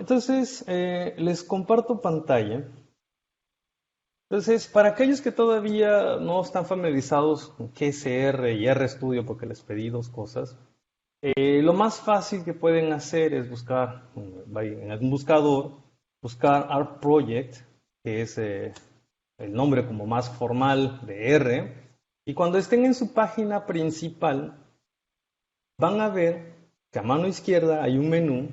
entonces les comparto pantalla. Entonces, para aquellos que todavía no están familiarizados con qué es R y RStudio, porque les pedí dos cosas, lo más fácil que pueden hacer es buscar en algún buscador, buscar Art Project, que es el nombre como más formal de R, y cuando estén en su página principal, van a ver que a mano izquierda hay un menú,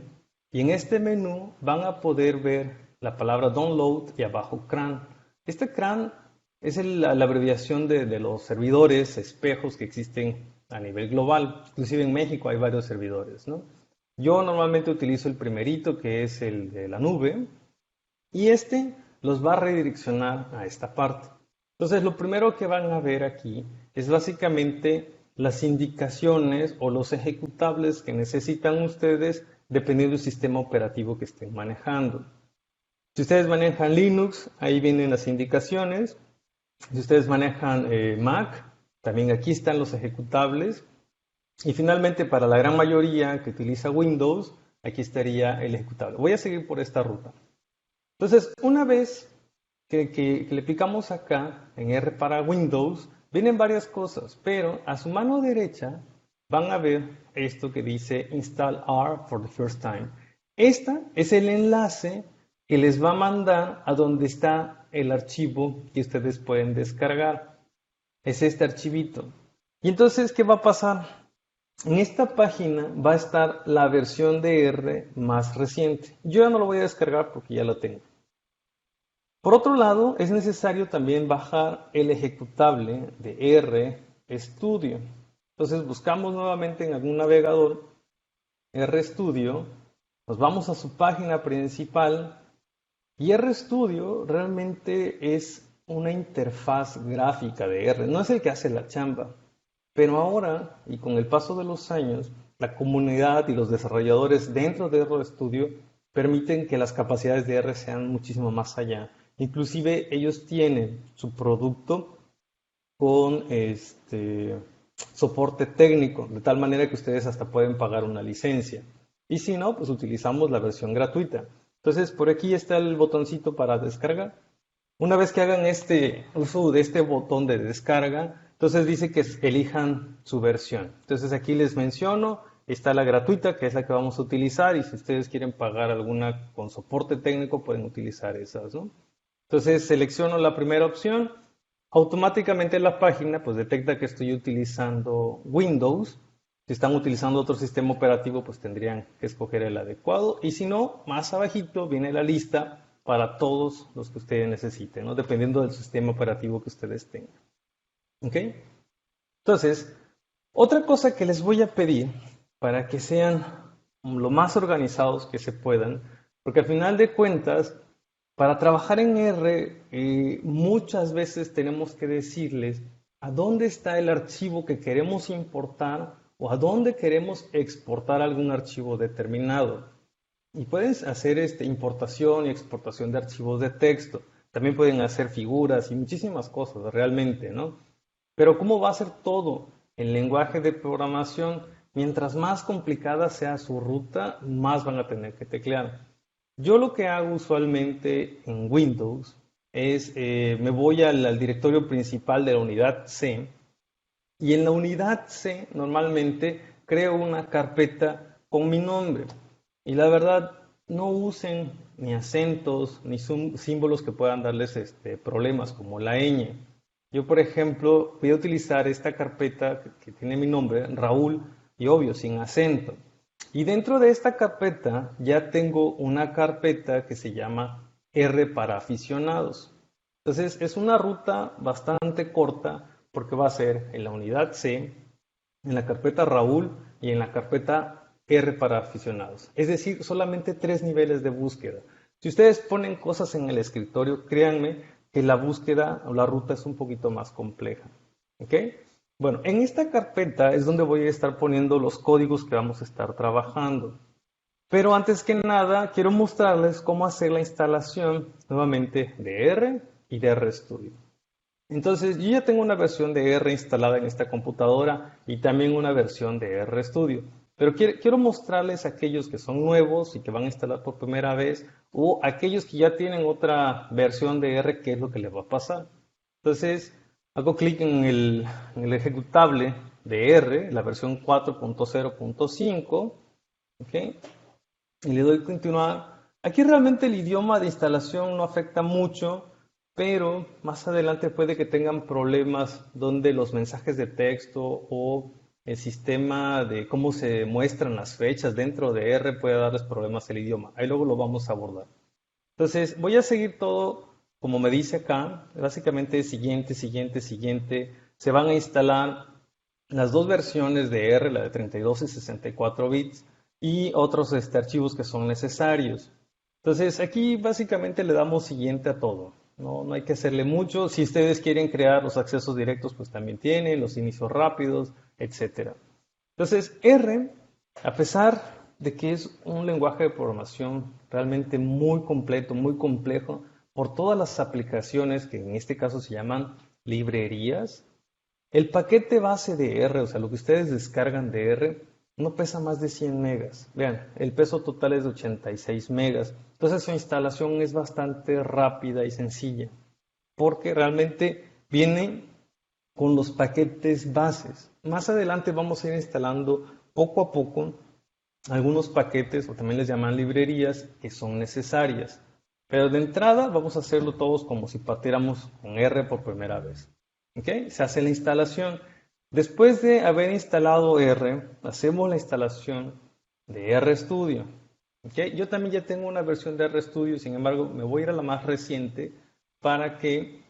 y en este menú van a poder ver la palabra Download y abajo CRAN. Este CRAN es la abreviación de los servidores, espejos que existen a nivel global. Inclusive en México hay varios servidores, ¿no? Yo normalmente utilizo el primerito, que es el de la nube, y este los va a redireccionar a esta parte. Entonces, lo primero que van a ver aquí es básicamente las indicaciones o los ejecutables que necesitan ustedes dependiendo del sistema operativo que estén manejando. Si ustedes manejan Linux, ahí vienen las indicaciones. Si ustedes manejan Mac, también aquí están los ejecutables. Y finalmente, para la gran mayoría que utiliza Windows, aquí estaría el ejecutable. Voy a seguir por esta ruta. Entonces, una vez que le picamos acá en R para Windows, vienen varias cosas, pero a su mano derecha van a ver esto que dice Install R for the first time. Esta es el enlace que les va a mandar a donde está el archivo que ustedes pueden descargar. Es este archivito. Y entonces, ¿qué va a pasar? En esta página va a estar la versión de R más reciente. Yo ya no lo voy a descargar porque ya lo tengo. Por otro lado, es necesario también bajar el ejecutable de RStudio. Entonces buscamos nuevamente en algún navegador RStudio, nos vamos a su página principal y RStudio realmente es una interfaz gráfica de R, no es el que hace la chamba. Pero ahora, y con el paso de los años, la comunidad y los desarrolladores dentro de RStudio permiten que las capacidades de R sean muchísimo más allá. Inclusive ellos tienen su producto con soporte técnico, de tal manera que ustedes hasta pueden pagar una licencia. Y si no, pues utilizamos la versión gratuita. Entonces, por aquí está el botoncito para descargar. Una vez que hagan este uso de este botón de descarga, entonces dice que elijan su versión. Entonces aquí les menciono, está la gratuita, que es la que vamos a utilizar, y si ustedes quieren pagar alguna con soporte técnico, pueden utilizar esas, ¿no? Entonces selecciono la primera opción, automáticamente la página pues detecta que estoy utilizando Windows. Si están utilizando otro sistema operativo, pues tendrían que escoger el adecuado, y si no, más abajito viene la lista para todos los que ustedes necesiten, ¿no? Dependiendo del sistema operativo que ustedes tengan. ¿Ok? Entonces, otra cosa que les voy a pedir para que sean lo más organizados que se puedan, porque al final de cuentas, para trabajar en R, muchas veces tenemos que decirles a dónde está el archivo que queremos importar o a dónde queremos exportar algún archivo determinado. Y pueden hacer importación y exportación de archivos de texto. También pueden hacer figuras y muchísimas cosas realmente, ¿no? Pero ¿cómo va a ser todo en lenguaje de programación? Mientras más complicada sea su ruta, más van a tener que teclear. Yo lo que hago usualmente en Windows es, me voy al directorio principal de la unidad C, y en la unidad C normalmente creo una carpeta con mi nombre. Y la verdad, no usen ni acentos ni símbolos que puedan darles problemas como la ñ. Yo, por ejemplo, voy a utilizar esta carpeta que tiene mi nombre, Raúl, y obvio, sin acento. Y dentro de esta carpeta ya tengo una carpeta que se llama R para aficionados. Entonces es una ruta bastante corta porque va a ser en la unidad C, en la carpeta Raúl y en la carpeta R para aficionados. Es decir, solamente 3 niveles de búsqueda. Si ustedes ponen cosas en el escritorio, créanme que la búsqueda o la ruta es un poquito más compleja. ¿Ok? Bueno, en esta carpeta es donde voy a estar poniendo los códigos que vamos a estar trabajando. Pero antes que nada, quiero mostrarles cómo hacer la instalación nuevamente de R y de RStudio. Entonces, yo ya tengo una versión de R instalada en esta computadora y también una versión de RStudio. Pero quiero mostrarles a aquellos que son nuevos y que van a instalar por primera vez, o aquellos que ya tienen otra versión de R, qué es lo que les va a pasar. Entonces, hago clic en el ejecutable de R, la versión 4.0.5, ¿ok? Y le doy continuar. Aquí realmente el idioma de instalación no afecta mucho, pero más adelante puede que tengan problemas donde los mensajes de texto o el sistema de cómo se muestran las fechas dentro de R puede darles problemas el idioma. Ahí luego lo vamos a abordar. Entonces, voy a seguir todo como me dice acá. Básicamente siguiente, siguiente, siguiente. Se van a instalar las dos versiones de R, la de 32 y 64 bits, y otros archivos que son necesarios. Entonces, aquí básicamente le damos siguiente a todo. No hay que hacerle mucho. Si ustedes quieren crear los accesos directos, pues también tienen, los inicios rápidos, etc. Entonces, R, a pesar de que es un lenguaje de programación realmente muy completo, muy complejo, por todas las aplicaciones que en este caso se llaman librerías, el paquete base de R, o sea, lo que ustedes descargan de R, no pesa más de 100 megas. Vean, el peso total es de 86 megas. Entonces su instalación es bastante rápida y sencilla, porque realmente viene con los paquetes bases. Más adelante vamos a ir instalando poco a poco algunos paquetes, o también les llaman librerías, que son necesarias. Pero de entrada vamos a hacerlo todos como si partiéramos con R por primera vez. ¿Okay? Se hace la instalación. Después de haber instalado R, hacemos la instalación de RStudio. ¿Okay? Yo también ya tengo una versión de RStudio, sin embargo, me voy a ir a la más reciente para que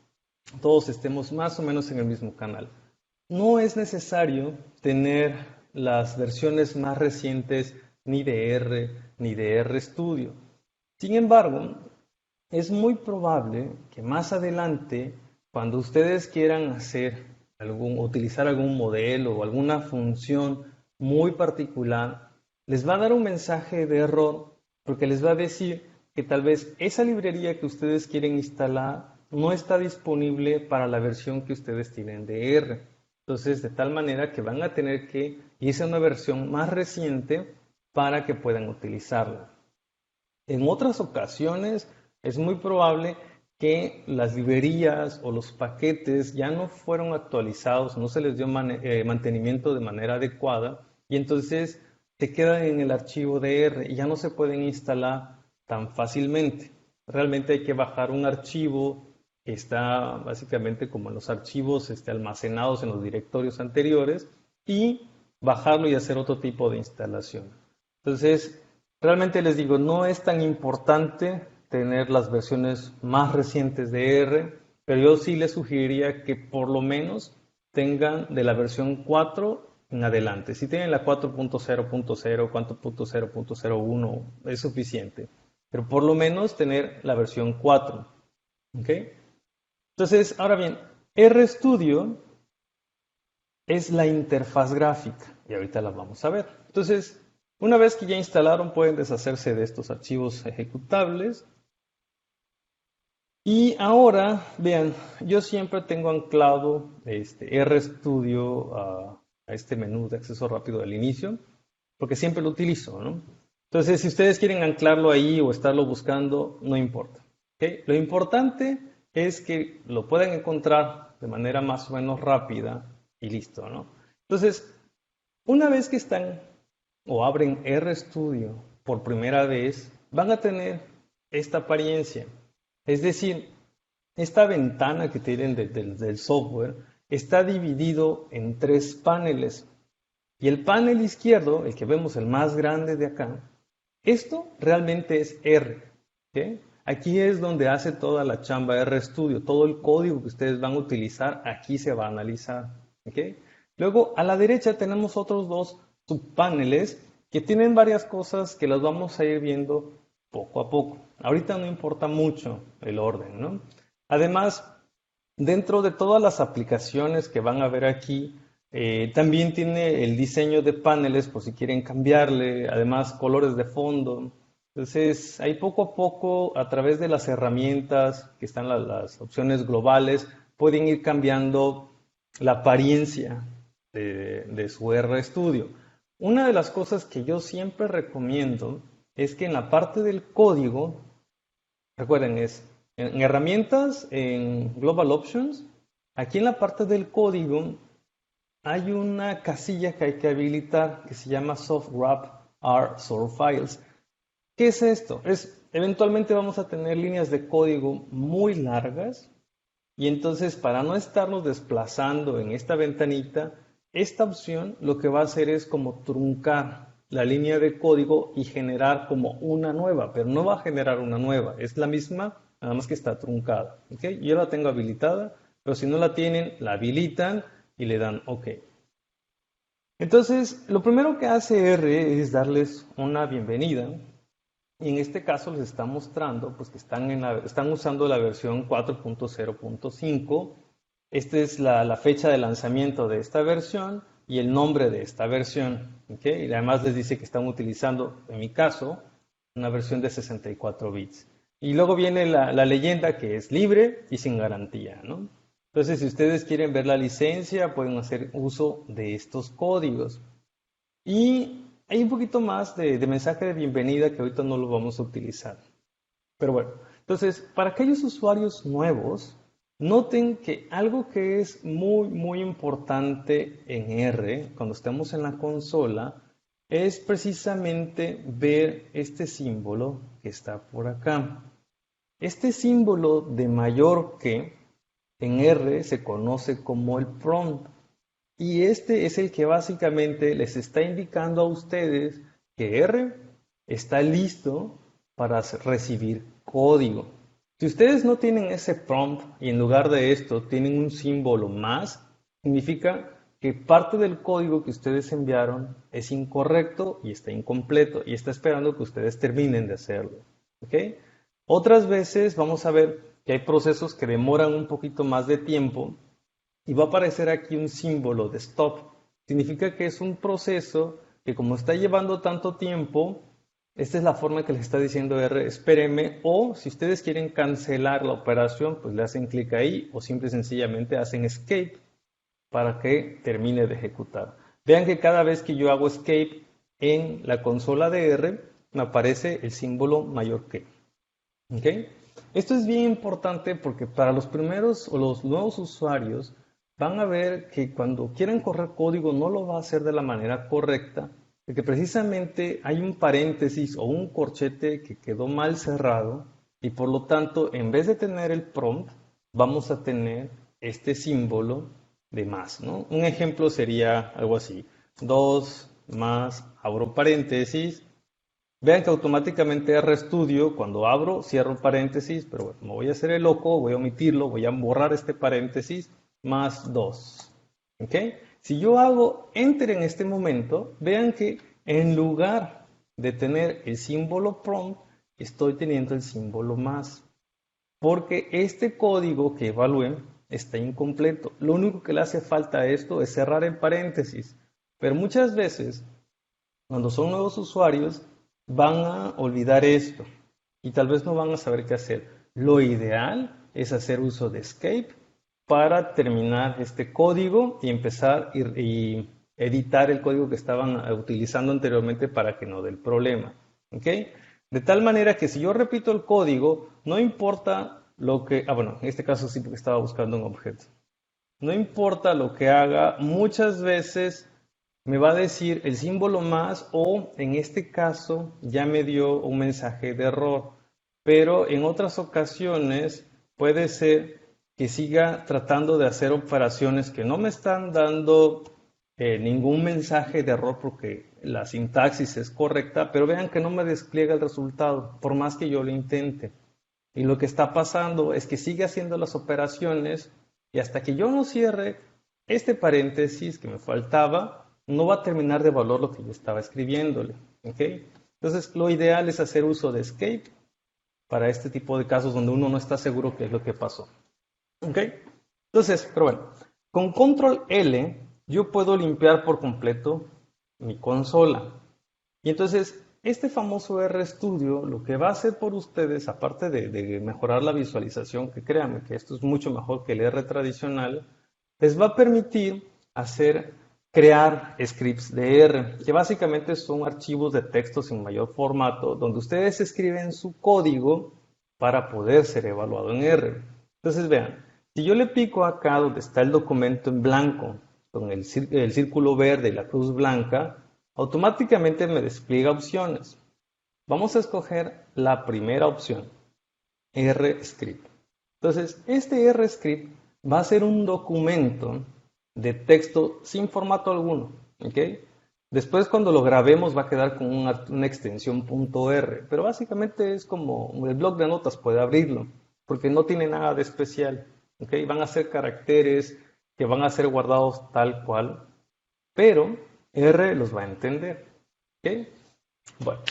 todos estemos más o menos en el mismo canal. No es necesario tener las versiones más recientes ni de R ni de RStudio. Sin embargo, es muy probable que más adelante, cuando ustedes quieran utilizar algún modelo o alguna función muy particular, les va a dar un mensaje de error porque les va a decir que tal vez esa librería que ustedes quieren instalar no está disponible para la versión que ustedes tienen de R. Entonces, de tal manera que van a tener que irse a una versión más reciente para que puedan utilizarla. En otras ocasiones es muy probable que las librerías o los paquetes ya no fueron actualizados, no se les dio mantenimiento de manera adecuada y entonces se quedan en el archivo de R y ya no se pueden instalar tan fácilmente. Realmente hay que bajar un archivo que está básicamente como en los archivos almacenados en los directorios anteriores y bajarlo y hacer otro tipo de instalación. Entonces, realmente les digo, no es tan importante tener las versiones más recientes de R, pero yo sí les sugeriría que por lo menos tengan de la versión 4 en adelante. Si tienen la 4.0.0, 4.0.01 es suficiente, pero por lo menos tener la versión 4. ¿Ok? Entonces, ahora bien, RStudio es la interfaz gráfica y ahorita la vamos a ver. Entonces, una vez que ya instalaron, pueden deshacerse de estos archivos ejecutables. Y ahora, vean, yo siempre tengo anclado RStudio a este menú de acceso rápido del inicio, porque siempre lo utilizo, ¿no? Entonces, si ustedes quieren anclarlo ahí o estarlo buscando, no importa. ¿Okay? Lo importante es que lo puedan encontrar de manera más o menos rápida y listo, ¿no? Entonces, una vez que están o abren RStudio por primera vez, van a tener esta apariencia. Es decir, esta ventana que tienen del software está dividido en 3 paneles. Y el panel izquierdo, el que vemos el más grande de acá, esto realmente es R. ¿Okay? Aquí es donde hace toda la chamba RStudio. Todo el código que ustedes van a utilizar, aquí se va a analizar. ¿Okay? Luego, a la derecha tenemos otros 2 subpaneles que tienen varias cosas que las vamos a ir viendo poco a poco. Ahorita no importa mucho el orden, ¿no? Además, dentro de todas las aplicaciones que van a ver aquí, también tiene el diseño de paneles por si quieren cambiarle, además colores de fondo. Entonces, ahí poco a poco, a través de las herramientas que están las opciones globales, pueden ir cambiando la apariencia de su RStudio. Una de las cosas que yo siempre recomiendo es que en la parte del código, recuerden, es en herramientas, en Global Options, aquí en la parte del código hay una casilla que hay que habilitar que se llama Soft Wrap R Sort Files. ¿Qué es esto? Eventualmente vamos a tener líneas de código muy largas y entonces para no estarnos desplazando en esta ventanita, esta opción lo que va a hacer es como truncar la línea de código y generar como una nueva, pero no va a generar una nueva, es la misma, nada más que está truncada. ¿Okay? Yo la tengo habilitada, pero si no la tienen, la habilitan y le dan OK. Entonces, lo primero que hace R es darles una bienvenida. Y en este caso les está mostrando pues, que están usando la versión 4.0.5. Esta es la fecha de lanzamiento de esta versión y el nombre de esta versión. ¿Okay? Y además les dice que están utilizando, en mi caso, una versión de 64 bits. Y luego viene la leyenda que es libre y sin garantía, ¿no? Entonces, si ustedes quieren ver la licencia, pueden hacer uso de estos códigos. Y hay un poquito más de mensaje de bienvenida que ahorita no lo vamos a utilizar. Pero bueno, entonces, para aquellos usuarios nuevos, noten que algo que es muy, muy importante en R, cuando estemos en la consola, es precisamente ver este símbolo que está por acá. Este símbolo de mayor que en R se conoce como el prompt. Y este es el que básicamente les está indicando a ustedes que R está listo para recibir código. Si ustedes no tienen ese prompt y en lugar de esto tienen un símbolo más, significa que parte del código que ustedes enviaron es incorrecto y está incompleto y está esperando que ustedes terminen de hacerlo. ¿Okay? Otras veces vamos a ver que hay procesos que demoran un poquito más de tiempo y va a aparecer aquí un símbolo de stop. Significa que es un proceso que como está llevando tanto tiempo, esta es la forma que les está diciendo R, espérenme, o si ustedes quieren cancelar la operación, pues le hacen clic ahí o simple y sencillamente hacen escape para que termine de ejecutar. Vean que cada vez que yo hago escape en la consola de R, me aparece el símbolo mayor que. ¿Okay? Esto es bien importante porque para los primeros o los nuevos usuarios van a ver que cuando quieren correr código no lo va a hacer de la manera correcta, porque precisamente hay un paréntesis o un corchete que quedó mal cerrado y por lo tanto en vez de tener el prompt vamos a tener este símbolo de más, ¿no? Un ejemplo sería algo así, 2 más, abro paréntesis. Vean que automáticamente RStudio, cuando abro, cierro paréntesis, pero bueno, me voy a hacer el loco, voy a omitirlo, voy a borrar este paréntesis, más 2. ¿Ok? Si yo hago Enter en este momento, vean que en lugar de tener el símbolo prompt, estoy teniendo el símbolo más. Porque este código que evalué está incompleto. Lo único que le hace falta a esto es cerrar el paréntesis. Pero muchas veces, cuando son nuevos usuarios, van a olvidar esto y tal vez no van a saber qué hacer. Lo ideal es hacer uso de escape para terminar este código y empezar y editar el código que estaban utilizando anteriormente para que no dé el problema. ¿Okay? De tal manera que si yo repito el código, no importa lo que... bueno, en este caso sí porque estaba buscando un objeto. No importa lo que haga, muchas veces me va a decir el símbolo más o en este caso ya me dio un mensaje de error, pero en otras ocasiones puede ser que siga tratando de hacer operaciones que no me están dando ningún mensaje de error porque la sintaxis es correcta, pero vean que no me despliega el resultado por más que yo lo intente. Y lo que está pasando es que sigue haciendo las operaciones y hasta que yo no cierre este paréntesis que me faltaba, no va a terminar de evaluar lo que yo estaba escribiéndole. ¿Okay? Entonces, lo ideal es hacer uso de escape para este tipo de casos donde uno no está seguro qué es lo que pasó. ¿Okay? Entonces, pero bueno, con control L yo puedo limpiar por completo mi consola. Y entonces, este famoso RStudio lo que va a hacer por ustedes, aparte de mejorar la visualización, que créanme que esto es mucho mejor que el R tradicional, les va a permitir hacer crear scripts de R, que básicamente son archivos de texto sin mayor formato, donde ustedes escriben su código para poder ser evaluado en R. Entonces vean, si yo le pico acá donde está el documento en blanco, con el círculo verde y la cruz blanca, automáticamente me despliega opciones. Vamos a escoger la primera opción, RScript. Entonces, este RScript va a ser un documento de texto sin formato alguno, ¿ok? Después cuando lo grabemos va a quedar con una extensión .r, pero básicamente es como el blog de notas puede abrirlo, porque no tiene nada de especial, ¿ok? Van a ser caracteres que van a ser guardados tal cual, pero R los va a entender, ¿ok? Bueno,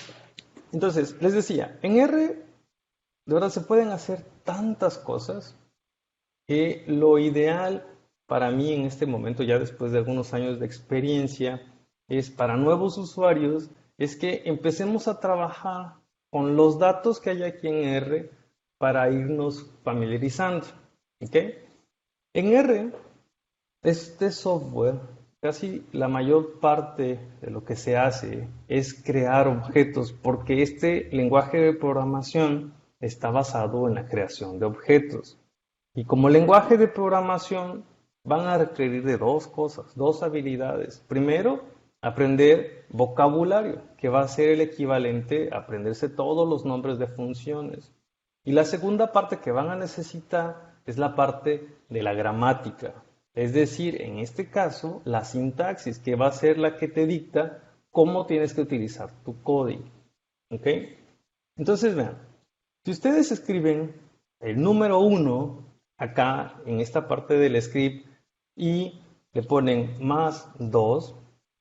entonces les decía, en R de verdad se pueden hacer tantas cosas que lo ideal para mí en este momento, ya después de algunos años de experiencia, es para nuevos usuarios, es que empecemos a trabajar con los datos que hay aquí en R para irnos familiarizando. ¿Ok? En R, este software, casi la mayor parte de lo que se hace es crear objetos, porque este lenguaje de programación está basado en la creación de objetos. Y como lenguaje de programación van a requerir de dos cosas, dos habilidades. Primero, aprender vocabulario, que va a ser el equivalente a aprenderse todos los nombres de funciones. Y la segunda parte que van a necesitar es la parte de la gramática. Es decir, en este caso, la sintaxis, que va a ser la que te dicta cómo tienes que utilizar tu código. ¿Ok? Entonces, vean, si ustedes escriben el número 1 acá en esta parte del script y le ponen +2,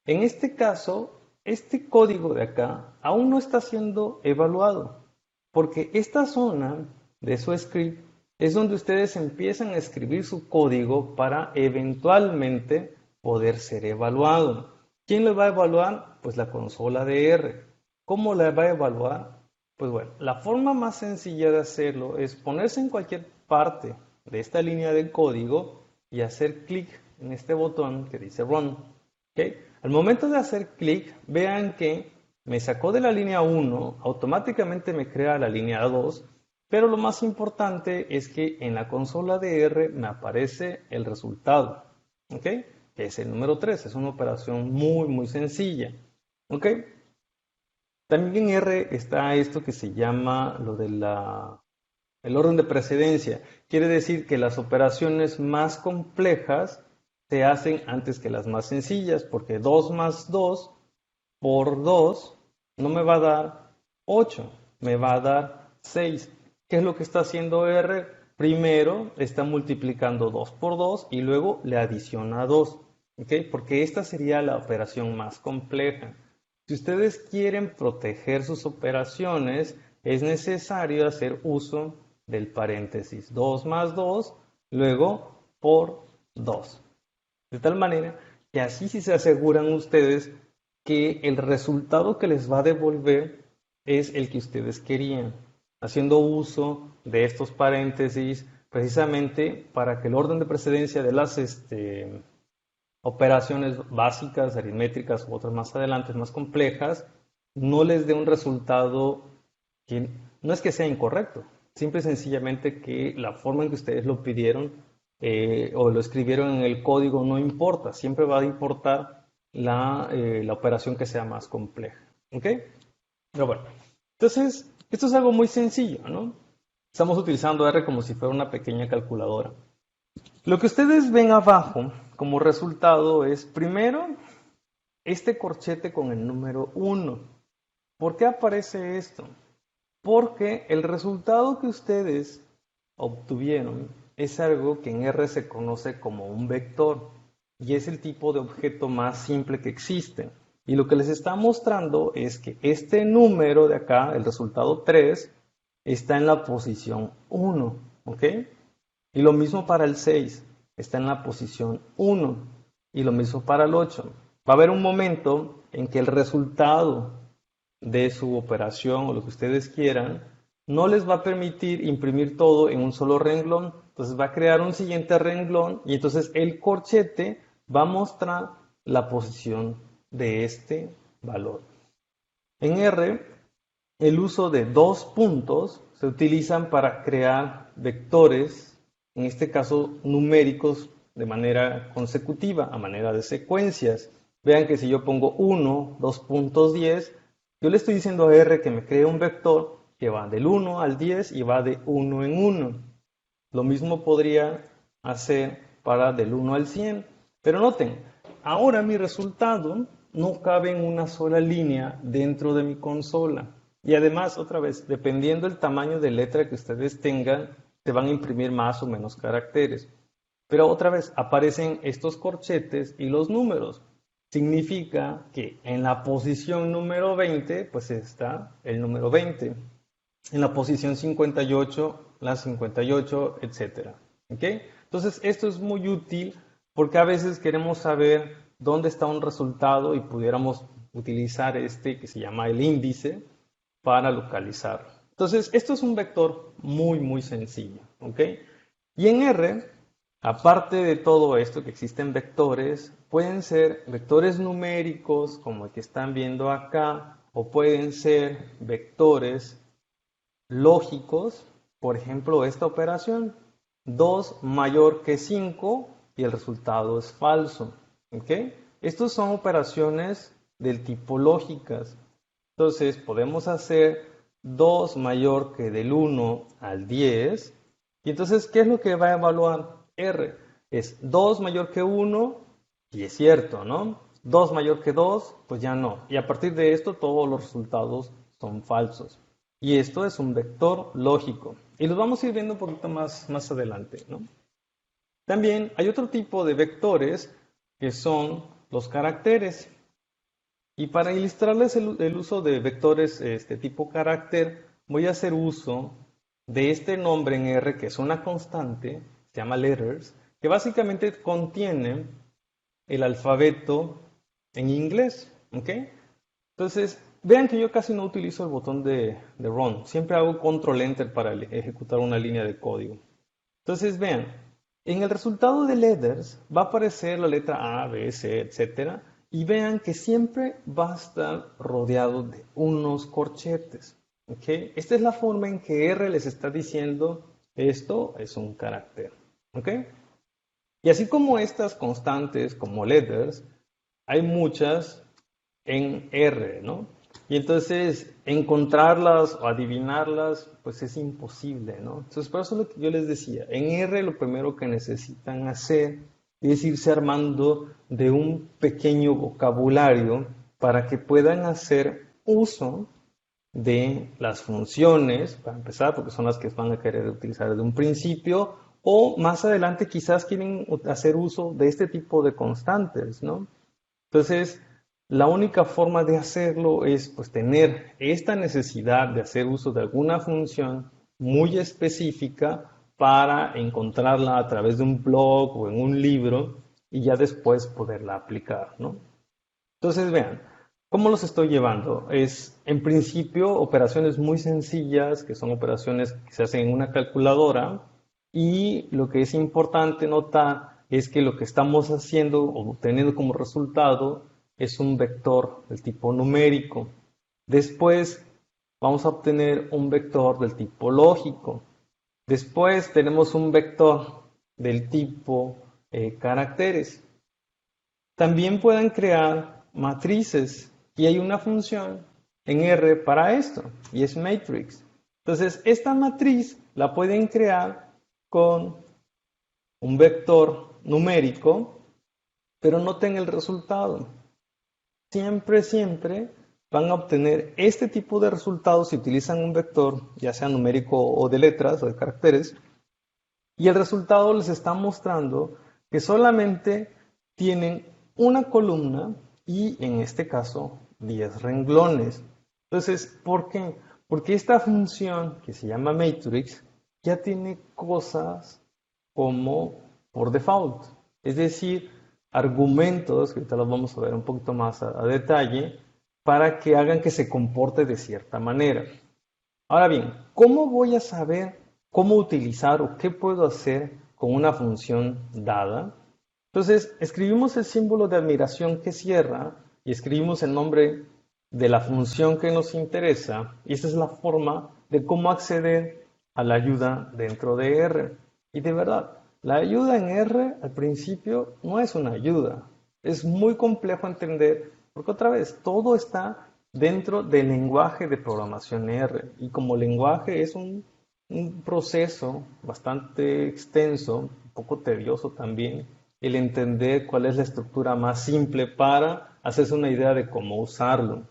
en este caso, este código de acá aún no está siendo evaluado, porque esta zona de su script es donde ustedes empiezan a escribir su código para eventualmente poder ser evaluado. ¿Quién lo va a evaluar? Pues la consola de R. ¿Cómo la va a evaluar? Pues bueno, la forma más sencilla de hacerlo es ponerse en cualquier parte de esta línea del código y hacer clic en este botón que dice Run. ¿Okay? Al momento de hacer clic, vean que me sacó de la línea 1, automáticamente me crea la línea 2, pero lo más importante es que en la consola de R me aparece el resultado, ¿ok? Que es el número 3, es una operación muy sencilla, ¿ok? También en R está esto que se llama lo de el orden de precedencia. Quiere decir que las operaciones más complejas se hacen antes que las más sencillas, porque 2 más 2 por 2 no me va a dar 8, me va a dar 6. ¿Qué es lo que está haciendo R? Primero está multiplicando 2 por 2 y luego le adiciona 2, ¿ok? Porque esta sería la operación más compleja. Si ustedes quieren proteger sus operaciones, es necesario hacer uso del paréntesis 2 más 2, luego por 2. De tal manera que así sí se aseguran ustedes que el resultado que les va a devolver es el que ustedes querían, haciendo uso de estos paréntesis precisamente para que el orden de precedencia de las operaciones básicas, aritmétricas u otras más adelante, más complejas, no les dé un resultado que no es que sea incorrecto, simple y sencillamente que la forma en que ustedes lo pidieron o lo escribieron en el código no importa, siempre va a importar la operación que sea más compleja. ¿Ok? Pero bueno, entonces, esto es algo muy sencillo, ¿no? Estamos utilizando R como si fuera una pequeña calculadora. Lo que ustedes ven abajo como resultado es, primero, este corchete con el número 1. ¿Por qué aparece esto? Porque el resultado que ustedes obtuvieron es algo que en R se conoce como un vector y es el tipo de objeto más simple que existe. Y lo que les está mostrando es que este número de acá, el resultado 3, está en la posición 1, ¿ok? Y lo mismo para el 6, está en la posición 1. Y lo mismo para el 8. Va a haber un momento en que el resultado de su operación o lo que ustedes quieran no les va a permitir imprimir todo en un solo renglón. Entonces va a crear un siguiente renglón y entonces el corchete va a mostrar la posición de este valor. En R, el uso de dos puntos se utilizan para crear vectores, en este caso numéricos, de manera consecutiva, a manera de secuencias. Vean que si yo pongo 1, 2 puntos 10, yo le estoy diciendo a R que me cree un vector que va del 1 al 10 y va de 1 en 1. Lo mismo podría hacer para del 1 al 100. Pero noten, ahora mi resultado no cabe en una sola línea dentro de mi consola. Y además, otra vez, dependiendo del tamaño de letra que ustedes tengan, se van a imprimir más o menos caracteres. Pero otra vez, aparecen estos corchetes y los números. Significa que en la posición número 20, pues está el número 20. En la posición 58, la 58, etc. ¿Ok? Entonces, esto es muy útil porque a veces queremos saber dónde está un resultado y pudiéramos utilizar este que se llama el índice para localizarlo. Entonces, esto es un vector muy sencillo. ¿Ok? Y en R, aparte de todo esto que existen vectores, pueden ser vectores numéricos como el que están viendo acá, o pueden ser vectores lógicos, por ejemplo, esta operación, 2 mayor que 5 y el resultado es falso. ¿Okay? Estas son operaciones del tipo lógicas. Entonces, podemos hacer 2 mayor que del 1 al 10. Y entonces, ¿qué es lo que va a evaluar R? Es 2 mayor que 1, y es cierto, ¿no? 2 mayor que 2, pues ya no. Y a partir de esto, todos los resultados son falsos. Y esto es un vector lógico. Y lo vamos a ir viendo un poquito más adelante, ¿no? También hay otro tipo de vectores que son los caracteres. Y para ilustrarles el uso de vectores tipo carácter, voy a hacer uso de este nombre en R, que es una constante, se llama letters, que básicamente contiene el alfabeto en inglés. ¿Ok? Entonces, vean que yo casi no utilizo el botón de Run. Siempre hago Control Enter para ejecutar una línea de código. Entonces, vean, en el resultado de letters va a aparecer la letra A, B, C, etc. Y vean que siempre va a estar rodeado de unos corchetes. ¿Okay? Esta es la forma en que R les está diciendo esto es un carácter. ¿Okay? Y así como estas constantes, como letters, hay muchas en R, ¿no? Y entonces encontrarlas o adivinarlas, pues es imposible, ¿no? Entonces por eso lo que yo les decía, en R lo primero que necesitan hacer es irse armando de un pequeño vocabulario para que puedan hacer uso de las funciones, para empezar, porque son las que van a querer utilizar desde un principio, o más adelante quizás quieren hacer uso de este tipo de constantes, ¿no? Entonces, la única forma de hacerlo es pues tener esta necesidad de hacer uso de alguna función muy específica para encontrarla a través de un blog o en un libro y ya después poderla aplicar, ¿no? Entonces, vean, ¿cómo los estoy llevando? Es, en principio, operaciones muy sencillas, que son operaciones que se hacen en una calculadora, y lo que es importante notar es que lo que estamos haciendo o obteniendo como resultado es un vector del tipo numérico. Después vamos a obtener un vector del tipo lógico. Después tenemos un vector del tipo caracteres. También pueden crear matrices y hay una función en R para esto y es matrix. Entonces, esta matriz la pueden crear con un vector numérico, pero noten el resultado. Siempre van a obtener este tipo de resultados si utilizan un vector, ya sea numérico o de letras o de caracteres, y el resultado les está mostrando que solamente tienen una columna y en este caso 10 renglones. Entonces, ¿por qué? Porque esta función que se llama matrix ya tiene cosas como por default, es decir, argumentos, que ahorita los vamos a ver un poquito más a detalle, para que hagan que se comporte de cierta manera. Ahora bien, ¿cómo voy a saber cómo utilizar o qué puedo hacer con una función dada? Entonces, escribimos el símbolo de admiración que cierra y escribimos el nombre de la función que nos interesa, y esa es la forma de cómo acceder a la ayuda dentro de R. Y de verdad, la ayuda en R al principio no es una ayuda. Es muy complejo entender porque otra vez, todo está dentro del lenguaje de programación R. Y como lenguaje es un proceso bastante extenso, un poco tedioso también, el entender cuál es la estructura más simple para hacerse una idea de cómo usarlo.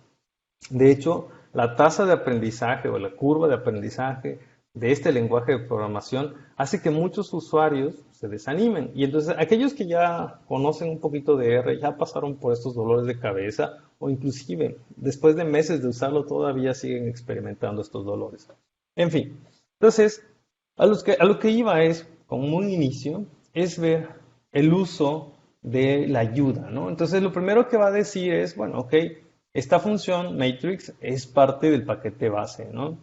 De hecho, la tasa de aprendizaje o la curva de aprendizaje de este lenguaje de programación hace que muchos usuarios se desanimen. Y entonces aquellos que ya conocen un poquito de R, ya pasaron por estos dolores de cabeza o inclusive después de meses de usarlo todavía siguen experimentando estos dolores. En fin, entonces a lo que iba es, como un inicio, es ver el uso de la ayuda, ¿no? Entonces lo primero que va a decir es, bueno, ok, esta función matrix es parte del paquete base, ¿no?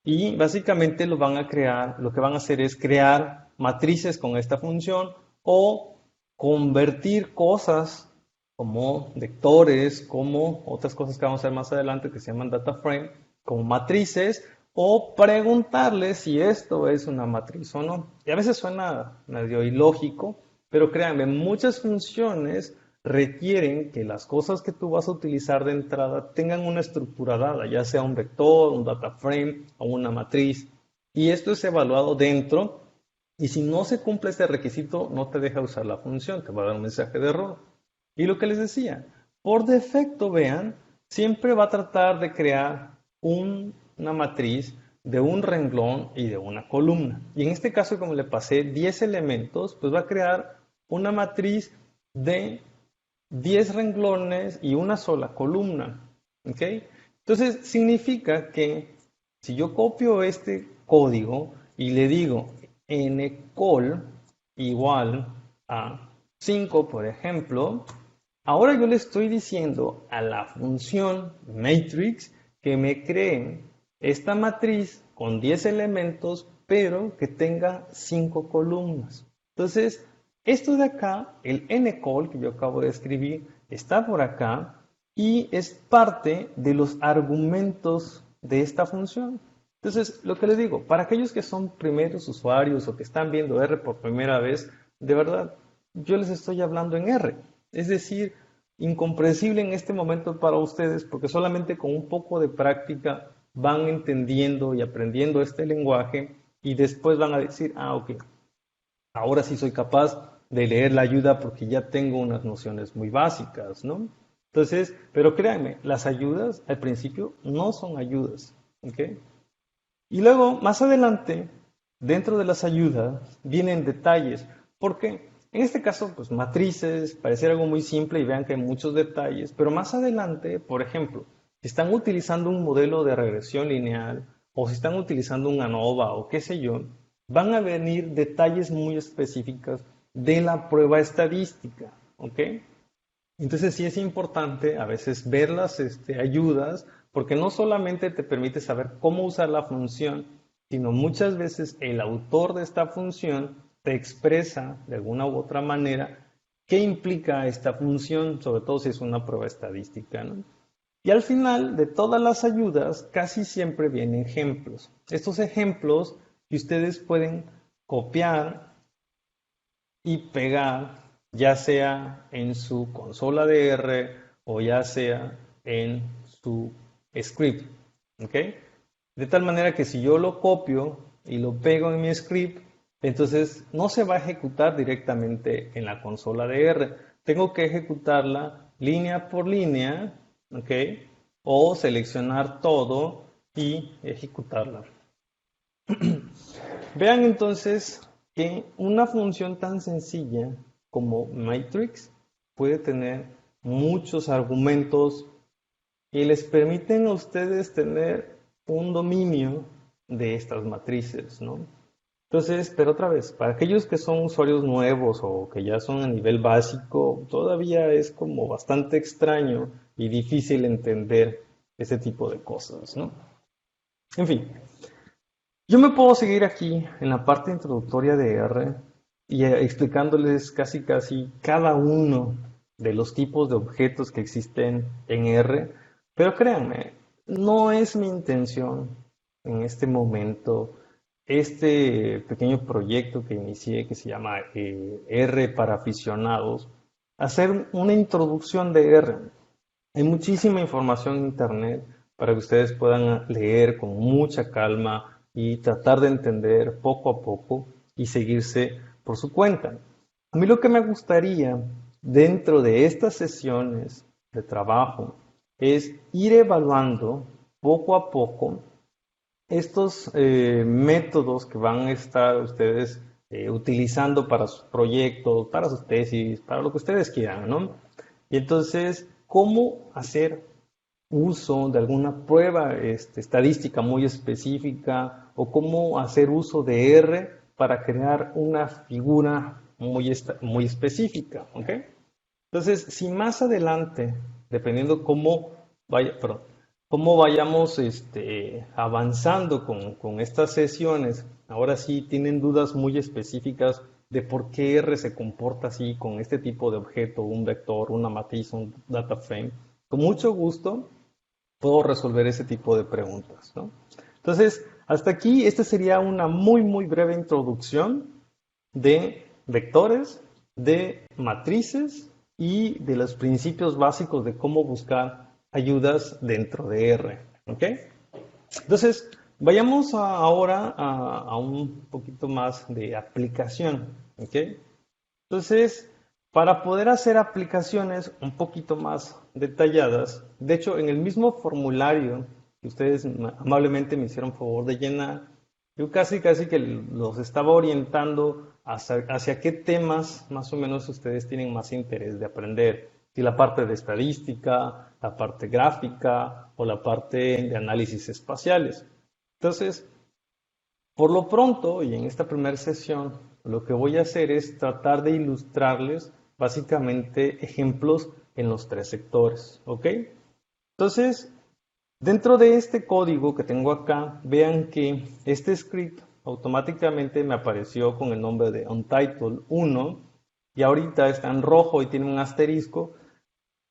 Y básicamente lo van a crear, lo que van a hacer es crear matrices con esta función o convertir cosas como vectores, como otras cosas que vamos a ver más adelante que se llaman data frame, como matrices, o preguntarle si esto es una matriz o no. Y a veces suena medio ilógico, pero créanme, muchas funciones requieren que las cosas que tú vas a utilizar de entrada tengan una estructura dada, ya sea un vector, un data frame o una matriz. Y esto es evaluado dentro, y si no se cumple este requisito, no te deja usar la función, te va a dar un mensaje de error. Y lo que les decía, por defecto, vean, siempre va a tratar de crear una matriz de un renglón y de una columna. Y en este caso, como le pasé 10 elementos, pues va a crear una matriz de 10 renglones y una sola columna. ¿Ok? Entonces, significa que si yo copio este código y le digo ncol igual a 5, por ejemplo, ahora yo le estoy diciendo a la función matrix que me cree esta matriz con 10 elementos, pero que tenga 5 columnas. Entonces, esto de acá, el ncall que yo acabo de escribir, está por acá y es parte de los argumentos de esta función. Entonces, lo que les digo, para aquellos que son primeros usuarios o que están viendo R por primera vez, de verdad, yo les estoy hablando en R. Es decir, incomprensible en este momento para ustedes porque solamente con un poco de práctica van entendiendo y aprendiendo este lenguaje y después van a decir, ah, ok, ahora sí soy capaz de leer la ayuda porque ya tengo unas nociones muy básicas, ¿no? Entonces, pero créanme, las ayudas al principio no son ayudas, ¿ok? Y luego, más adelante, dentro de las ayudas, vienen detalles. ¿Por qué? En este caso, pues matrices, pareciera algo muy simple y vean que hay muchos detalles, pero más adelante, por ejemplo, si están utilizando un modelo de regresión lineal o si están utilizando un ANOVA o qué sé yo, van a venir detalles muy específicos de la prueba estadística, ¿ok? Entonces sí es importante a veces ver las ayudas porque no solamente te permite saber cómo usar la función, sino muchas veces el autor de esta función te expresa de alguna u otra manera qué implica esta función, sobre todo si es una prueba estadística, ¿no? Y al final de todas las ayudas casi siempre vienen ejemplos. Estos ejemplos que ustedes pueden copiar y pegar, ya sea en su consola de R o ya sea en su script. ¿Ok? De tal manera que si yo lo copio y lo pego en mi script, entonces no se va a ejecutar directamente en la consola de R. Tengo que ejecutarla línea por línea, ¿ok? O seleccionar todo y ejecutarla. Vean entonces que una función tan sencilla como matrix puede tener muchos argumentos y les permiten a ustedes tener un dominio de estas matrices, ¿no? Entonces, pero otra vez, para aquellos que son usuarios nuevos o que ya son a nivel básico, todavía es como bastante extraño y difícil entender ese tipo de cosas, ¿no? En fin, yo me puedo seguir aquí en la parte introductoria de R y explicándoles casi cada uno de los tipos de objetos que existen en R. Pero créanme, no es mi intención en este momento este pequeño proyecto que inicié que se llama R para aficionados, hacer una introducción de R. Hay muchísima información en Internet para que ustedes puedan leer con mucha calma y tratar de entender poco a poco y seguirse por su cuenta. A mí lo que me gustaría dentro de estas sesiones de trabajo es ir evaluando poco a poco estos métodos que van a estar ustedes utilizando para sus proyectos, para sus tesis, para lo que ustedes quieran, ¿no? Y entonces, ¿cómo hacer uso de alguna prueba estadística muy específica o cómo hacer uso de R para crear una figura muy específica? ¿Ok? Entonces, si más adelante, dependiendo cómo vayamos avanzando con estas sesiones, ahora sí tienen dudas muy específicas de por qué R se comporta así con este tipo de objeto, un vector, una matriz, un data frame, con mucho gusto puedo resolver ese tipo de preguntas, ¿no? Entonces, hasta aquí, esta sería una muy breve introducción de vectores, de matrices y de los principios básicos de cómo buscar ayudas dentro de R. ¿Ok? Entonces, vayamos ahora a un poquito más de aplicación. ¿Ok? Entonces, para poder hacer aplicaciones un poquito más detalladas, de hecho, en el mismo formulario que ustedes amablemente me hicieron favor de llenar, yo casi que los estaba orientando hacia qué temas más o menos ustedes tienen más interés de aprender. Si la parte de estadística, la parte gráfica o la parte de análisis espaciales. Entonces, por lo pronto, y en esta primera sesión, lo que voy a hacer es tratar de ilustrarles básicamente ejemplos en los tres sectores, ¿ok? Entonces, dentro de este código que tengo acá, vean que este script automáticamente me apareció con el nombre de Untitled 1 y ahorita está en rojo y tiene un asterisco.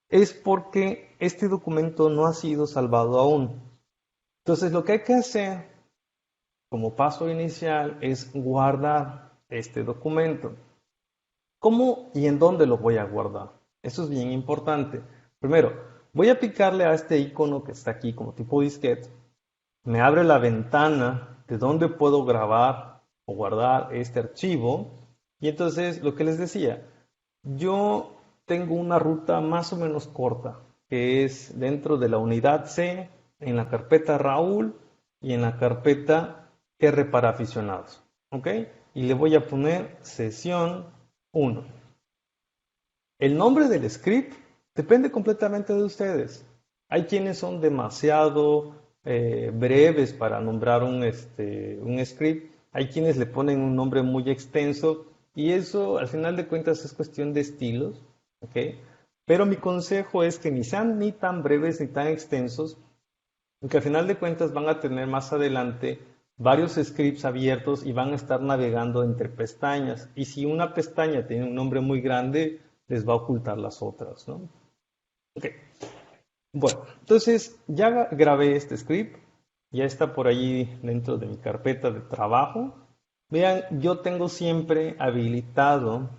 Es porque este documento no ha sido salvado aún. Entonces, lo que hay que hacer como paso inicial es guardar este documento. ¿Cómo y en dónde lo voy a guardar? Eso es bien importante. Primero, voy a picarle a este icono que está aquí como tipo disquete. Me abre la ventana de donde puedo grabar o guardar este archivo. Y entonces, lo que les decía, yo tengo una ruta más o menos corta, que es dentro de la unidad C, en la carpeta Raúl y en la carpeta R para aficionados. ¿Ok? Y le voy a poner sesión 1. El nombre del script depende completamente de ustedes. Hay quienes son demasiado breves para nombrar un script. Hay quienes le ponen un nombre muy extenso y eso al final de cuentas es cuestión de estilos. ¿Ok? Pero mi consejo es que ni sean ni tan breves ni tan extensos, porque al final de cuentas van a tener más adelante varios scripts abiertos y van a estar navegando entre pestañas. Y si una pestaña tiene un nombre muy grande, les va a ocultar las otras, ¿no? Ok. Bueno, entonces ya grabé este script, ya está por ahí dentro de mi carpeta de trabajo. Vean, yo tengo siempre habilitado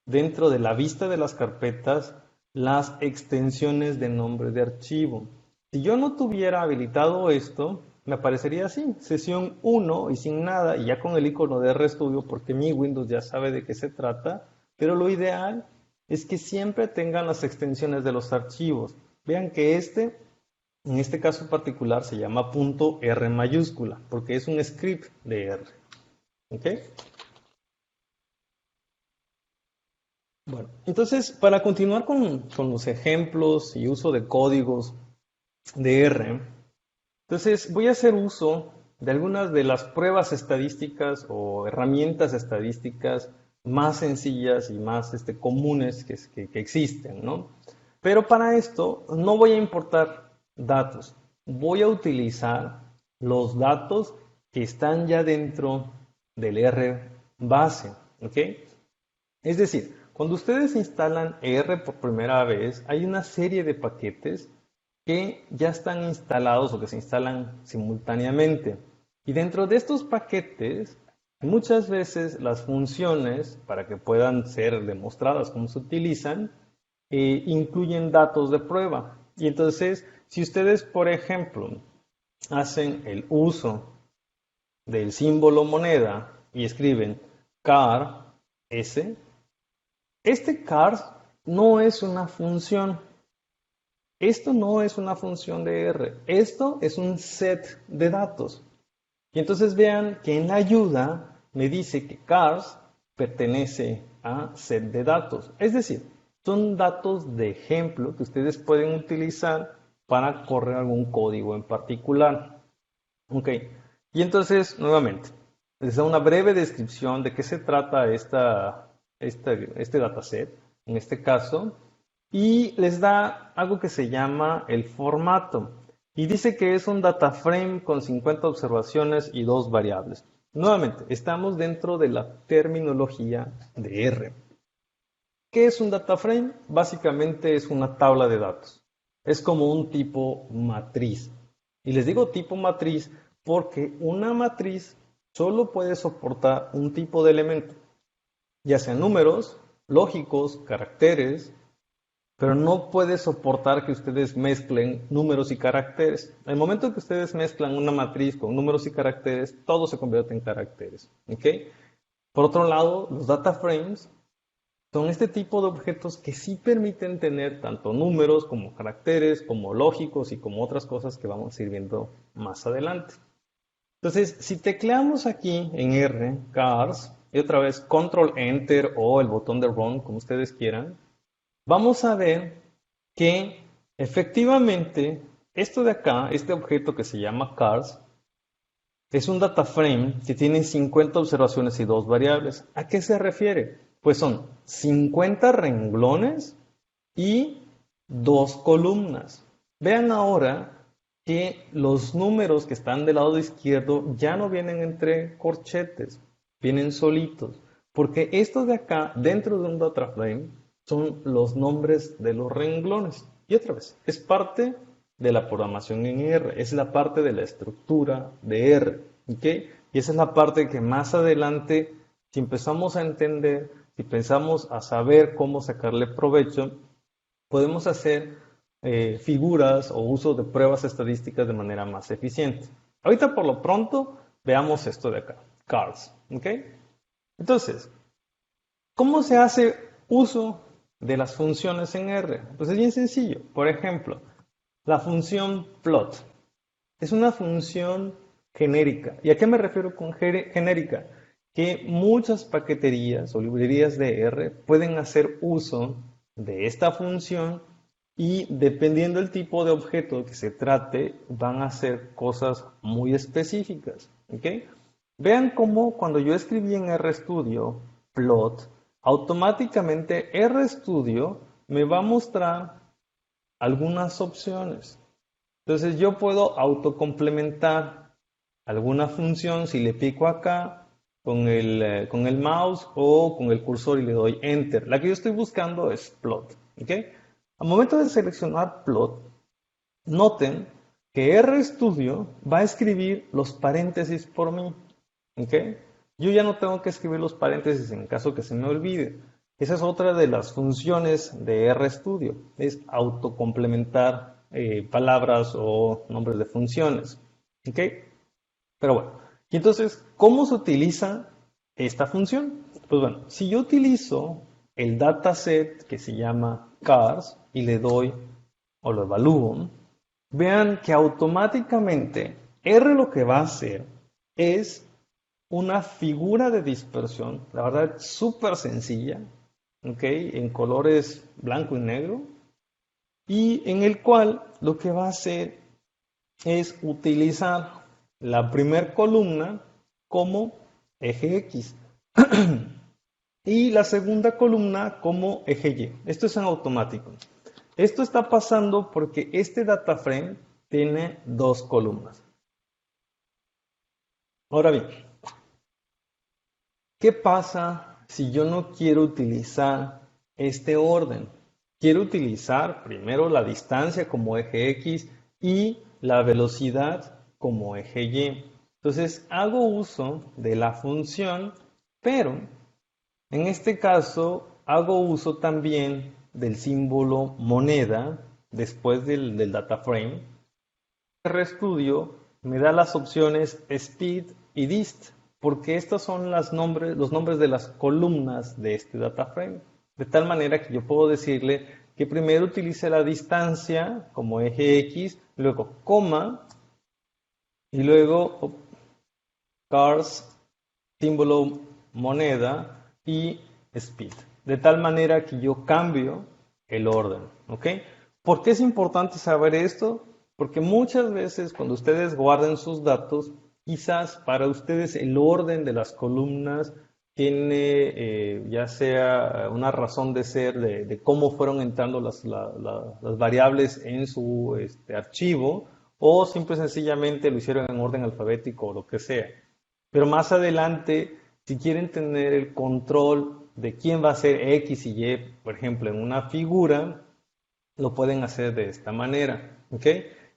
dentro de la vista de las carpetas las extensiones de nombre de archivo. Si yo no tuviera habilitado esto, me aparecería así, sesión 1 y sin nada, y ya con el icono de RStudio, porque mi Windows ya sabe de qué se trata, pero lo ideal es que siempre tengan las extensiones de los archivos. Vean que en este caso particular, se llama .r mayúscula, porque es un script de R. ¿Ok? Bueno, entonces, para continuar con los ejemplos y uso de códigos de R, entonces voy a hacer uso de algunas de las pruebas estadísticas o herramientas estadísticas más sencillas y más comunes que existen, ¿no? Pero para esto no voy a importar datos, voy a utilizar los datos que están ya dentro del R base. ¿ok? Es decir, cuando ustedes instalan R por primera vez, hay una serie de paquetes que ya están instalados o que se instalan simultáneamente. Y dentro de estos paquetes, muchas veces las funciones, para que puedan ser demostradas cómo se utilizan, incluyen datos de prueba. Y entonces, si ustedes, por ejemplo, hacen el uso del símbolo moneda y escriben car s, este car no es una función. Esto no es una función de R. Esto es un set de datos. Y entonces vean que en la ayuda me dice que cars pertenece a set de datos. Es decir, son datos de ejemplo que ustedes pueden utilizar para correr algún código en particular. Ok. Y entonces, nuevamente, les da una breve descripción de qué se trata este dataset, en este caso, y les da algo que se llama el formato. Y dice que es un data frame con 50 observaciones y 2 variables. Nuevamente, estamos dentro de la terminología de R. ¿Qué es un data frame? Básicamente es una tabla de datos. Es como un tipo matriz. Y les digo tipo matriz porque una matriz solo puede soportar un tipo de elemento, ya sean números, lógicos, caracteres, pero no puede soportar que ustedes mezclen números y caracteres. El momento que ustedes mezclan una matriz con números y caracteres, todo se convierte en caracteres. ¿Ok? Por otro lado, los data frames son este tipo de objetos que sí permiten tener tanto números como caracteres, como lógicos y como otras cosas que vamos a ir viendo más adelante. Entonces, si tecleamos aquí en R, cars, y otra vez control enter o el botón de run, como ustedes quieran, vamos a ver que efectivamente esto de acá, este objeto que se llama cars, es un data frame que tiene 50 observaciones y 2 variables. ¿A qué se refiere? Pues son 50 renglones y 2 columnas. Vean ahora que los números que están del lado izquierdo ya no vienen entre corchetes, vienen solitos, porque estos de acá, dentro de un data frame, son los nombres de los renglones. Y otra vez, es parte de la programación en R, es la parte de la estructura de R, ¿ok? Y esa es la parte que más adelante, si empezamos a entender, si pensamos a saber cómo sacarle provecho, podemos hacer figuras o uso de pruebas estadísticas de manera más eficiente. Ahorita por lo pronto veamos esto de acá, cars, ¿ok? Entonces, ¿cómo se hace uso de las funciones en R? Pues es bien sencillo. Por ejemplo, la función plot es una función genérica. ¿Y a qué me refiero con genérica? Que muchas paqueterías o librerías de R pueden hacer uso de esta función y dependiendo del tipo de objeto que se trate, van a hacer cosas muy específicas. ¿Ok? Vean cómo cuando yo escribí en RStudio plot, automáticamente RStudio me va a mostrar algunas opciones. Entonces yo puedo autocomplementar alguna función si le pico acá con el mouse o con el cursor y le doy enter. La que yo estoy buscando es plot. ¿Ok? Al momento de seleccionar plot, noten que RStudio va a escribir los paréntesis por mí. ¿Ok? Yo ya no tengo que escribir los paréntesis en caso que se me olvide. Esa es otra de las funciones de RStudio, es autocomplementar palabras o nombres de funciones. ¿Ok? Pero bueno, y entonces, ¿cómo se utiliza esta función? Pues bueno, si yo utilizo el dataset que se llama cars y le doy o lo evalúo, vean que automáticamente R lo que va a hacer es una figura de dispersión, la verdad súper sencilla, ¿ok? En colores blanco y negro, y en el cual lo que va a hacer es utilizar la primer columna como eje X y la segunda columna como eje Y. Esto es en automático. Esto está pasando porque este data frame tiene 2 columnas. Ahora bien, ¿qué pasa si yo no quiero utilizar este orden? Quiero utilizar primero la distancia como eje X y la velocidad como eje Y. Entonces hago uso de la función, pero en este caso hago uso también del símbolo moneda después del data frame. RStudio me da las opciones speed y dist, porque estos son los nombres de las columnas de este data frame. De tal manera que yo puedo decirle que primero utilice la distancia como eje X, luego coma, y luego cars, símbolo moneda y speed. De tal manera que yo cambio el orden. ¿Ok? ¿Por qué es importante saber esto? Porque muchas veces cuando ustedes guarden sus datos, quizás para ustedes el orden de las columnas tiene ya sea una razón de ser de cómo fueron entrando las variables en su archivo, o simple y sencillamente lo hicieron en orden alfabético o lo que sea. Pero más adelante, si quieren tener el control de quién va a ser X y Y, por ejemplo, en una figura, lo pueden hacer de esta manera. ¿Ok?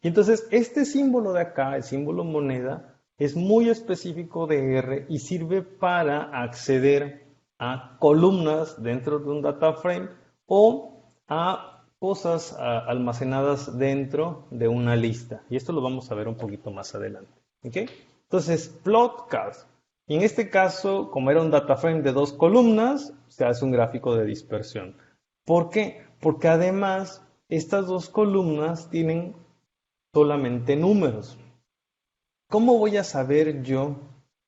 Y entonces, este símbolo de acá, el símbolo moneda, es muy específico de R y sirve para acceder a columnas dentro de un data frame o a cosas almacenadas dentro de una lista. Y esto lo vamos a ver un poquito más adelante. ¿Ok? Entonces, plotcast. Y en este caso, como era un data frame de 2 columnas, se hace un gráfico de dispersión. ¿Por qué? Porque además estas 2 columnas tienen solamente números. ¿Cómo voy a saber yo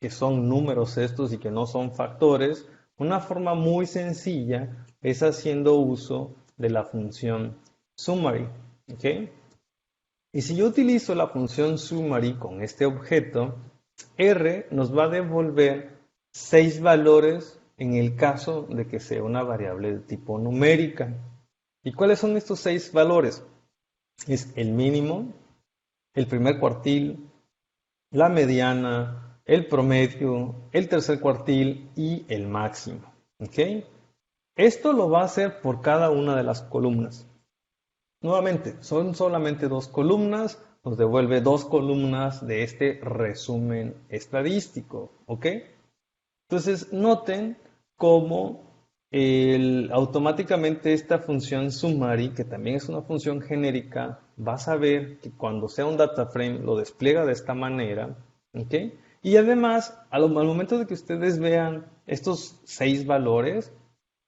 que son números estos y que no son factores? Una forma muy sencilla es haciendo uso de la función summary. ¿Ok? Y si yo utilizo la función summary con este objeto, R nos va a devolver 6 valores en el caso de que sea una variable de tipo numérica. ¿Y cuáles son estos 6 valores? Es el mínimo, el primer cuartil, la mediana, el promedio, el tercer cuartil y el máximo. ¿Ok? Esto lo va a hacer por cada una de las columnas. Nuevamente, son solamente 2 columnas, nos devuelve 2 columnas de este resumen estadístico. ¿Ok? Entonces, noten cómo automáticamente esta función summary, que también es una función genérica, va a saber que cuando sea un data frame lo despliega de esta manera. ¿Ok? Y además, al momento de que ustedes vean estos 6 valores,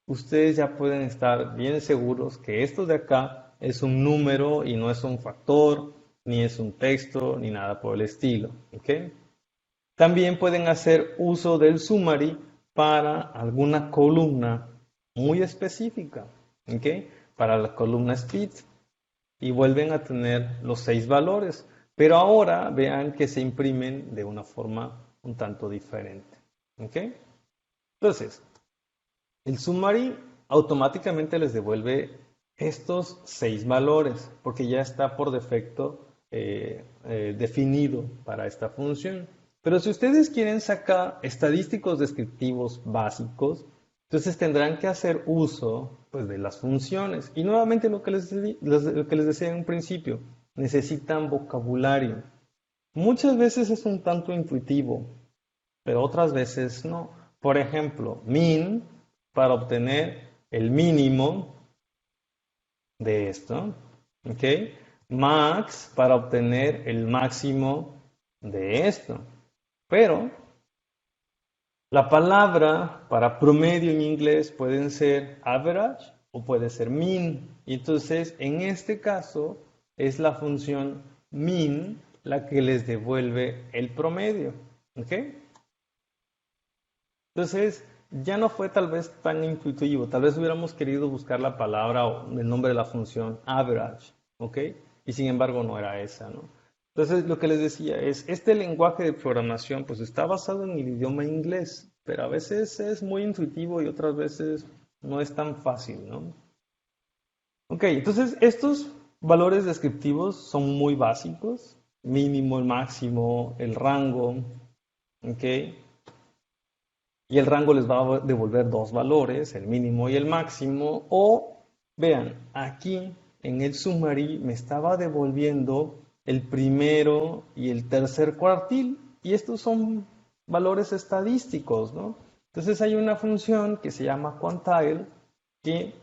ustedes ya pueden estar bien seguros que esto de acá es un número y no es un factor, ni es un texto, ni nada por el estilo. ¿Ok? También pueden hacer uso del summary para alguna columna muy específica, ¿ok? Para la columna speed, y vuelven a tener los 6 valores, pero ahora vean que se imprimen de una forma un tanto diferente, ¿ok? Entonces, el summary automáticamente les devuelve estos 6 valores, porque ya está por defecto definido para esta función. Pero si ustedes quieren sacar estadísticos descriptivos básicos, entonces tendrán que hacer uso pues, de las funciones. Y nuevamente lo que les decía en un principio, necesitan vocabulario. Muchas veces es un tanto intuitivo, pero otras veces no. Por ejemplo, min para obtener el mínimo de esto, ¿ok? Max para obtener el máximo de esto. Pero la palabra para promedio en inglés pueden ser average o puede ser mean. Y entonces, en este caso, es la función min la que les devuelve el promedio. ¿Ok? Entonces, ya no fue tal vez tan intuitivo. Tal vez hubiéramos querido buscar la palabra o el nombre de la función average. ¿Ok? Y sin embargo no era esa, ¿no? Entonces, lo que les decía es, este lenguaje de programación pues está basado en el idioma inglés, pero a veces es muy intuitivo y otras veces no es tan fácil, ¿no? Ok, entonces estos valores descriptivos son muy básicos, mínimo, el máximo, el rango, ¿ok? y el rango les va a devolver dos valores, el mínimo y el máximo, o vean, aquí en el summary me estaba devolviendo el primero y el tercer cuartil, y estos son valores estadísticos, ¿no? Entonces hay una función que se llama quantile que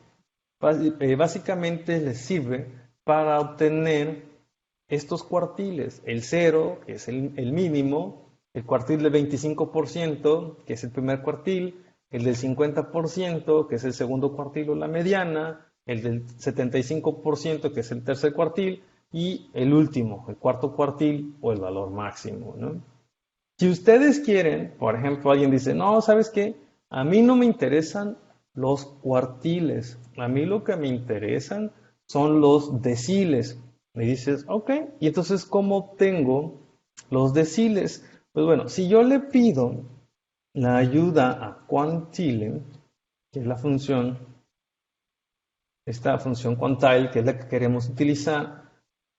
básicamente les sirve para obtener estos cuartiles, el 0, que es el mínimo, el cuartil del 25%, que es el primer cuartil, el del 50%, que es el segundo cuartil o la mediana, el del 75%, que es el tercer cuartil, y el último, el cuarto cuartil o el valor máximo, ¿no? Si ustedes quieren, por ejemplo, alguien dice, no, ¿sabes qué? A mí no me interesan los cuartiles, a mí lo que me interesan son los deciles. Me dices, ok, y entonces, ¿cómo obtengo los deciles? Pues bueno, si yo le pido la ayuda a quantile, que es la función, esta función quantile, que es la que queremos utilizar,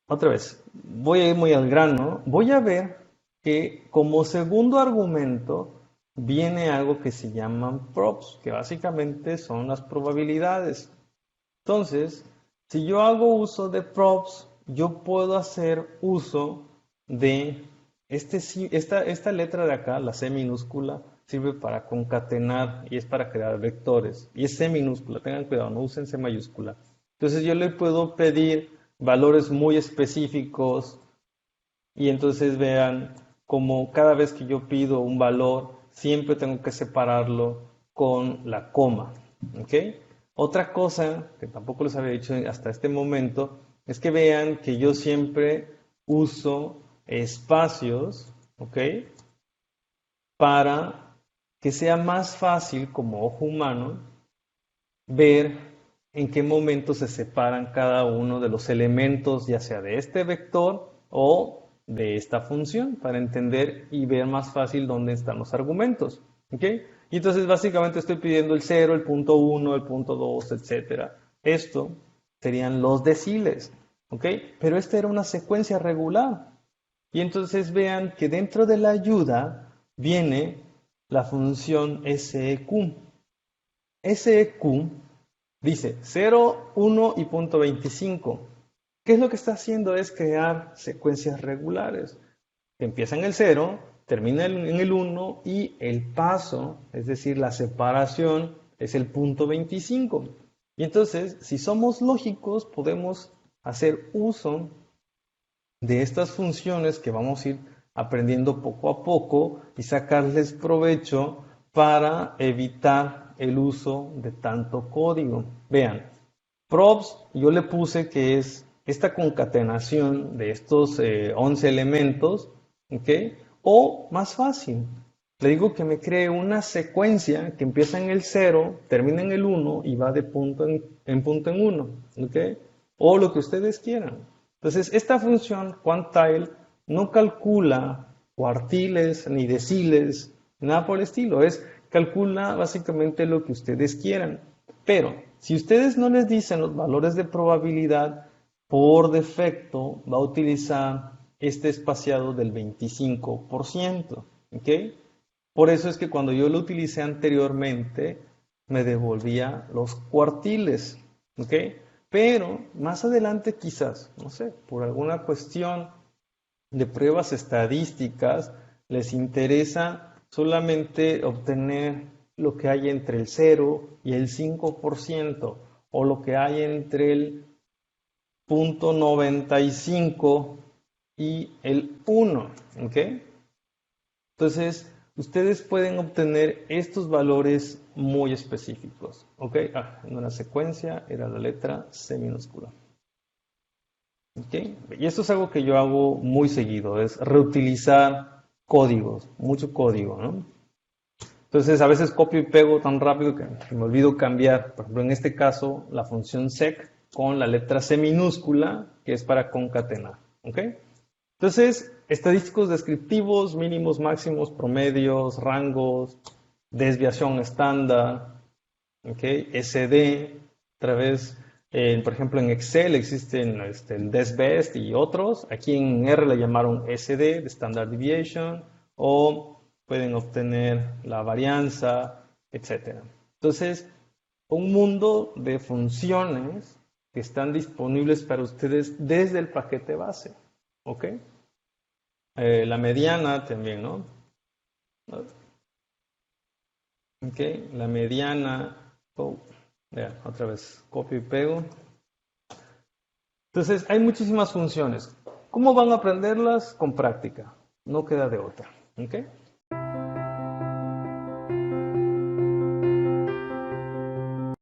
otra vez, voy a ir muy al grano, voy a ver que como segundo argumento viene algo que se llaman props, que básicamente son las probabilidades. Entonces, si yo hago uso de props, yo puedo hacer uso de esta letra de acá, la C minúscula, sirve para concatenar y es para crear vectores. Y es C minúscula, tengan cuidado, no usen C mayúscula. Entonces yo le puedo pedir valores muy específicos y entonces vean como cada vez que yo pido un valor, siempre tengo que separarlo con la coma. ¿Ok? Otra cosa que tampoco les había dicho hasta este momento es que vean que yo siempre uso espacios, ¿ok? Para que sea más fácil como ojo humano ver en qué momento se separan cada uno de los elementos, ya sea de este vector o de esta función, para entender y ver más fácil dónde están los argumentos. ¿Ok? Y entonces básicamente estoy pidiendo el 0, el punto 1, el punto 2, etc. Esto serían los deciles. ¿Ok? Pero esta era una secuencia regular. Y entonces vean que dentro de la ayuda viene la función SEQ. SEQ dice 0, 1 y punto 25. ¿Qué es lo que está haciendo? Es crear secuencias regulares que empiezan en el 0, termina en el 1 y el paso, es decir, la separación, es el punto 25. Y entonces, si somos lógicos, podemos hacer uso de estas funciones que vamos a ir aprendiendo poco a poco y sacarles provecho para evitar el uso de tanto código. Vean, props yo le puse que es esta concatenación de estos 11 elementos, ¿ok? O más fácil, le digo que me cree una secuencia que empieza en el 0, termina en el 1 y va de punto en punto en 1, ¿ok? O lo que ustedes quieran. Entonces, esta función quantile no calcula cuartiles ni deciles, nada por el estilo, calcula básicamente lo que ustedes quieran. Pero si ustedes no les dicen los valores de probabilidad, por defecto va a utilizar este espaciado del 25%. ¿Ok? Por eso es que cuando yo lo utilicé anteriormente, me devolvía los cuartiles. ¿Ok? Pero más adelante quizás, no sé, por alguna cuestión de pruebas estadísticas, les interesa solamente obtener lo que hay entre el 0 y el 5%, o lo que hay entre el 0.95 y el 1, ¿ok? Entonces, ustedes pueden obtener estos valores muy específicos, ¿ok? En una secuencia era la letra C minúscula. ¿Ok? Y esto es algo que yo hago muy seguido, es reutilizar códigos, mucho código, ¿no? Entonces, a veces copio y pego tan rápido que me olvido cambiar, por ejemplo, en este caso, la función sec con la letra C minúscula, que es para concatenar, ¿ok? Entonces, estadísticos descriptivos, mínimos, máximos, promedios, rangos, desviación estándar, ¿ok? SD, otra vez, por ejemplo, en Excel existen el DESBEST y otros. Aquí en R le llamaron SD, de Standard Deviation, o pueden obtener la varianza, etc. Entonces, un mundo de funciones que están disponibles para ustedes desde el paquete base. ¿Ok? La mediana también, ¿no? Ok, la mediana. Oh, ya, otra vez, copio y pego. Entonces, hay muchísimas funciones. ¿Cómo van a aprenderlas? Con práctica. No queda de otra. ¿Ok?